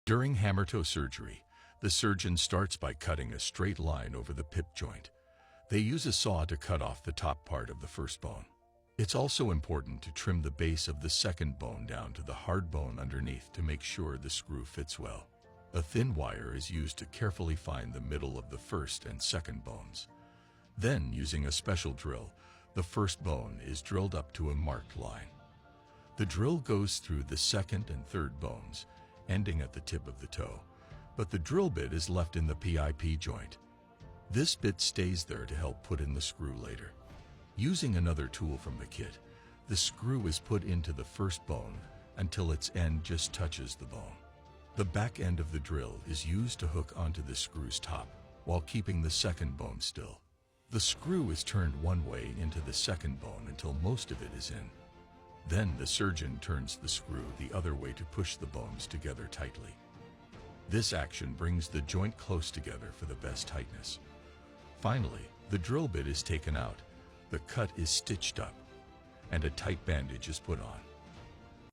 During hammertoe surgery, the surgeon starts by cutting a straight line over the pip joint. They use a saw to cut off the top part of the first bone. It's also important to trim the base of the second bone down to the hard bone underneath to make sure the screw fits well. A thin wire is used to carefully find the middle of the first and second bones. Then, using a special drill, the first bone is drilled up to a marked line. The drill goes through the second and third bones, ending at the tip of the toe, but the drill bit is left in the PIP joint. This bit stays there to help put in the screw later. Using another tool from the kit, the screw is put into the first bone until its end just touches the bone. The back end of the drill is used to hook onto the screw's top while keeping the second bone still. The screw is turned one way into the second bone until most of it is in. Then the surgeon turns the screw the other way to push the bones together tightly. This action brings the joint close together for the best tightness. Finally, the drill bit is taken out, the cut is stitched up, and a tight bandage is put on.